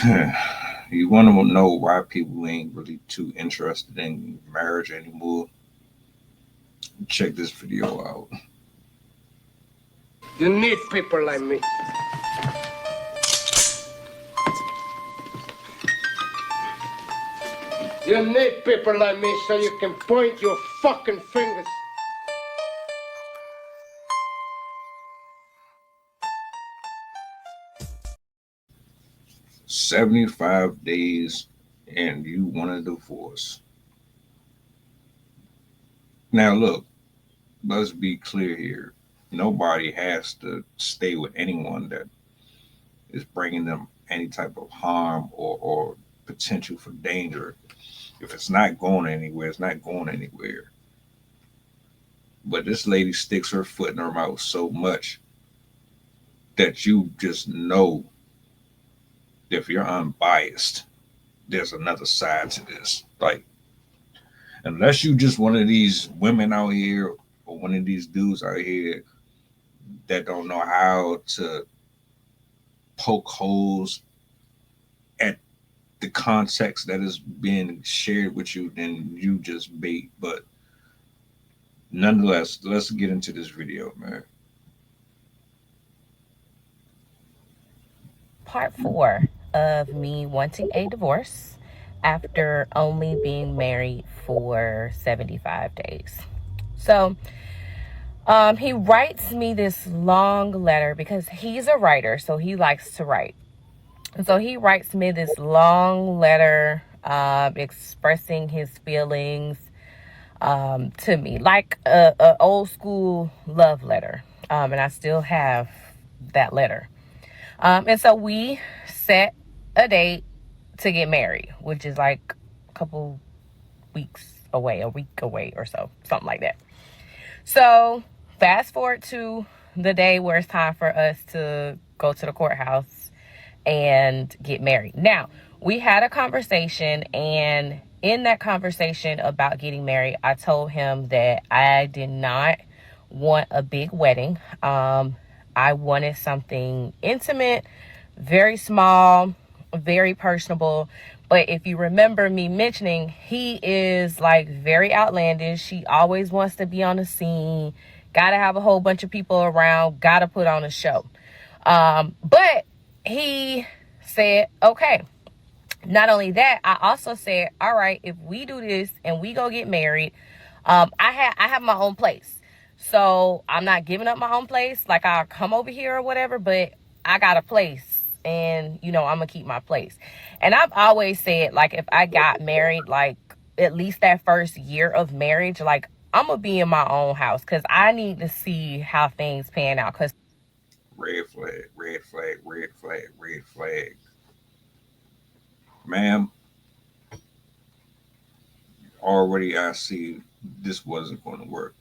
You want to know why people ain't really too interested in marriage anymore? Check this video out. You need people like me. You need people like me so you can point your fucking fingers. 75 days and you want a divorce. Now, look, let's be clear here. Nobody has to stay with anyone that is bringing them any type of harm or potential for danger. If it's not going anywhere, it's not going anywhere. But this lady sticks her foot in her mouth so much that you just know if you're unbiased, there's another side to this. Like, unless you just one of these women out here or one of these dudes out here that don't know how to poke holes at the context that is being shared with you, then you just bait. But nonetheless, let's get into this video, man. Part 4 of me wanting a divorce after only being married for 75 days. So, he writes me this long letter because he's a writer, so he likes to write. And so he writes me this long letter expressing his feelings to me, like a old school love letter. And I still have that letter. And so we set a date to get married, which is like a couple weeks away, a week away or so, something like that. So fast forward to the day where it's time for us to go to the courthouse and get married. Now, we had a conversation, and in that conversation about getting married, I told him that I did not want a big wedding. I wanted something intimate, very small, very personable. But if you remember me mentioning, he is like very outlandish. He always wants to be on the scene, gotta have a whole bunch of people around, gotta put on a show. But he said, okay. Not only that, I also said, all right, if we do this and we go get married, I have my own place. So I'm not giving up my own place. Like, I'll come over here or whatever, but I got a place, and, I'm going to keep my place. And I've always said, like, if I got married, like, at least that first year of marriage, like, I'm going to be in my own house because I need to see how things pan out. Because Red flag, red flag, red flag, red flag. Ma'am, already I see this wasn't going to work.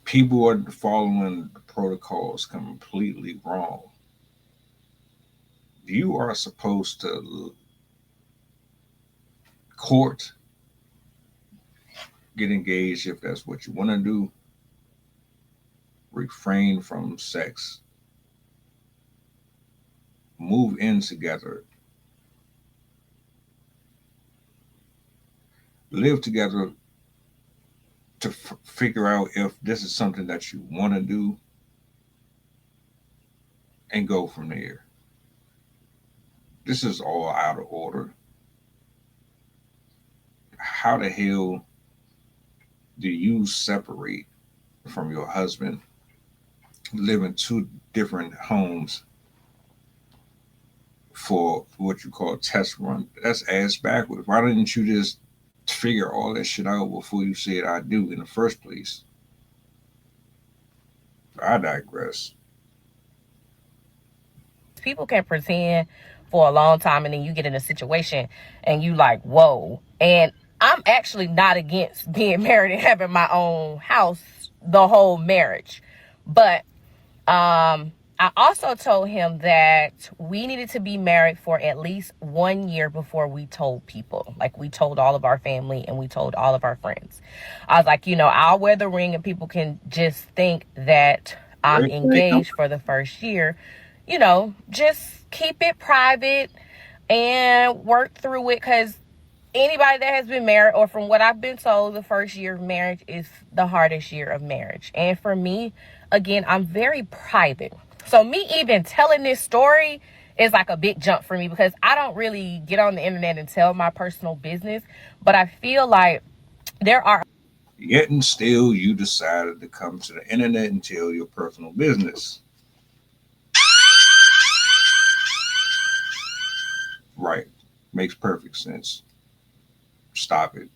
People are following the protocols completely wrong. You are supposed to court, get engaged if that's what you want to do, refrain from sex, move in together, live together to figure out if this is something that you want to do, and go from there. This is all out of order. How the hell do you separate from your husband, live in two different homes for what you call a test run? That's ass backwards. Why didn't you just figure all that shit out before you said I do in the first place? I digress. people can pretend for a long time, and then you get in a situation and you like, whoa. And I'm actually not against being married and having my own house the whole marriage. But I also told him that we needed to be married for at least 1 year before we told people. Like, we told all of our family and we told all of our friends. I was like, I'll wear the ring and people can just think that I'm engaged for the first year. just keep it private and work through it, because anybody that has been married, or from what I've been told, the first year of marriage is the hardest year of marriage. And for me, again, I'm very private. So me even telling this story is like a big jump for me, because I don't really get on the internet and tell my personal business. But I feel like there are. Yet and still, you decided to come to the internet and tell your personal business. Right. Makes perfect sense. Stop it.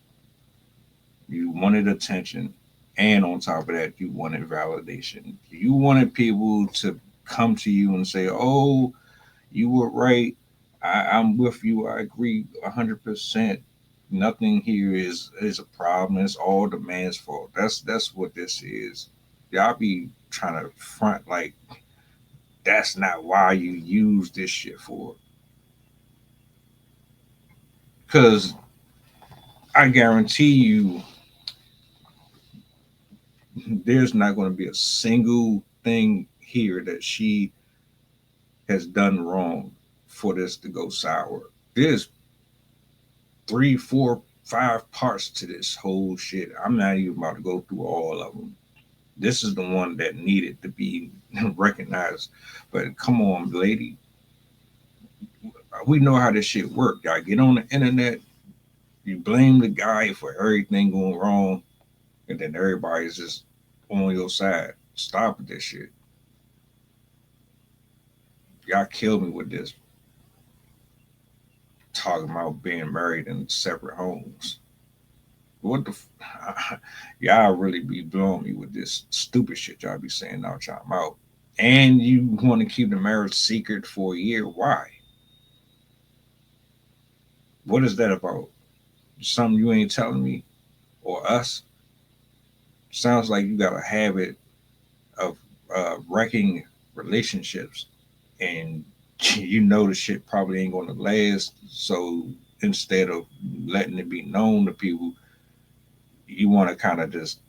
You wanted attention. And on top of that, you wanted validation. You wanted people to come to you and say, oh, you were right. I'm with you. I agree 100%. Nothing here is a problem. It's all the man's fault. That's what this is. Y'all be trying to front like that's not why you use this shit for. Because I guarantee you, there's not going to be a single thing here that she has done wrong for this to go sour. There's three, four, five parts to this whole shit. I'm not even about to go through all of them. This is the one that needed to be recognized. But come on, lady, we know how this shit work. Y'all get on the internet, you blame the guy for everything going wrong, and then everybody's just on your side. Stop this shit. Y'all kill me with this talking about being married in separate homes. What the y'all really be blowing me with this stupid shit y'all be saying out y'all mouth. And you want to keep the marriage secret for a year. Why? What is that about? Something you ain't telling me or us? Sounds like you got a habit of wrecking relationships, and you know the shit probably ain't gonna last. So instead of letting it be known to people, you want to kind of just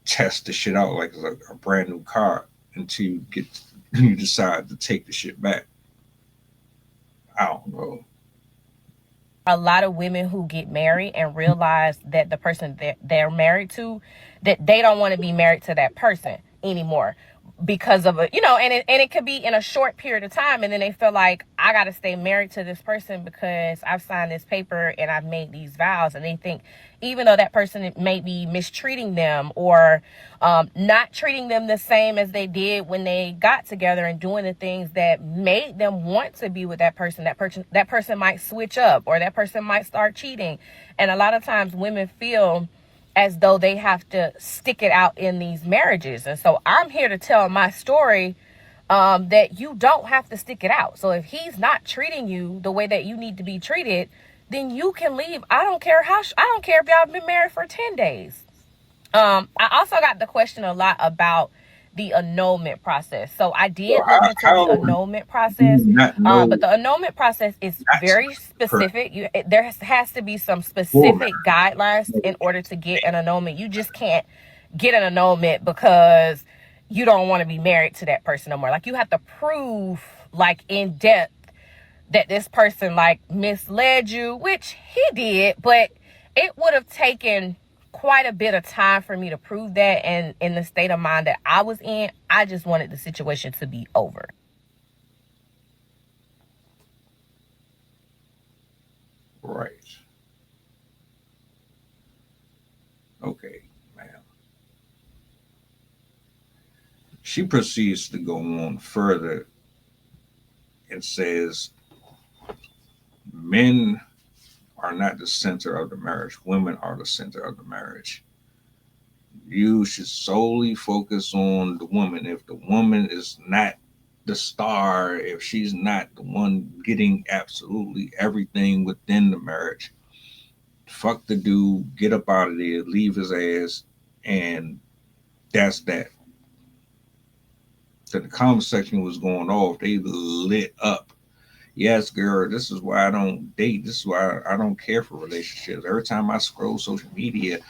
test the shit out like it's a brand new car until you get you decide to take the shit back. I don't know. A lot of women who get married and realize that the person that they're married to, that they don't want to be married to that person anymore, because of and it could be in a short period of time, and then they feel like, I got to stay married to this person because I've signed this paper and I've made these vows. And they think, even though that person may be mistreating them, or not treating them the same as they did when they got together, and doing the things that made them want to be with that person might switch up, or that person might start cheating. And a lot of times women feel as though they have to stick it out in these marriages. And so I'm here to tell my story, that you don't have to stick it out. So if he's not treating you the way that you need to be treated, then you can leave. I don't care I don't care if y'all been married for 10 days. I also got the question a lot about the annulment process. So I So did look into the how annulment do process, you not know but the annulment process is not to very hurt specific. There has to be some for specific guidelines marriage? in order to get an annulment. You just can't get an annulment because you don't want to be married to that person no more. Like, you have to prove, like, in depth, that this person, like, misled you, which he did, but it would have taken quite a bit of time for me to prove that. And in the state of mind that I was in, I just wanted the situation to be over. Right. Okay, ma'am. She proceeds to go on further and says men are not the center of the marriage. Women are the center of the marriage. You should solely focus on the woman. If the woman is not the star, if she's not the one getting absolutely everything within the marriage, fuck the dude, get up out of there, leave his ass, and that's that. So the comment section was going off. They lit up. Yes, girl, this is why I don't date. This is why I don't care for relationships. Every time I scroll social media,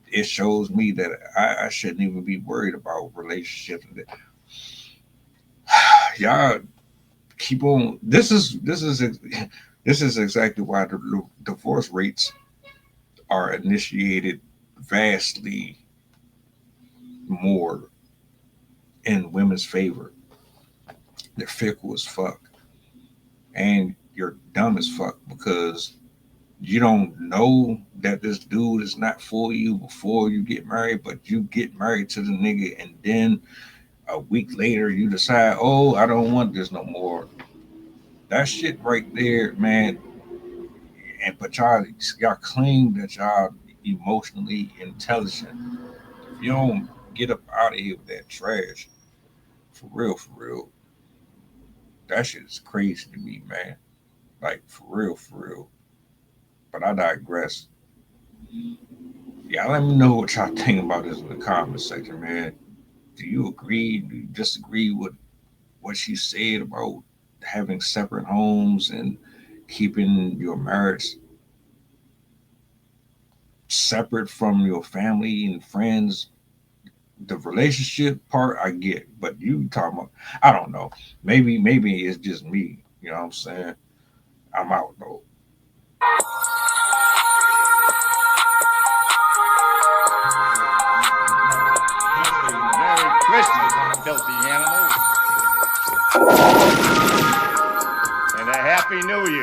it shows me that I shouldn't even be worried about relationships. Y'all keep on. This is exactly why the divorce rates are initiated vastly more in women's favor. They're fickle as fuck, and you're dumb as fuck because you don't know that this dude is not for you before you get married, but you get married to the nigga, and then a week later you decide, oh, I don't want this no more. That shit right there, man. And but y'all claim that y'all emotionally intelligent. If you don't get up out of here with that trash, for real, that shit is crazy to me, man. Like for real. But I digress. Yeah, let me know what y'all think about this in the comment section, man. Do you agree? Do you disagree with what she said about having separate homes and keeping your marriage separate from your family and friends? The relationship part I get, but you talking about, I don't know. Maybe it's just me. You know what I'm saying? I'm out though. Merry Christmas, you filthy animal. And a Happy New Year.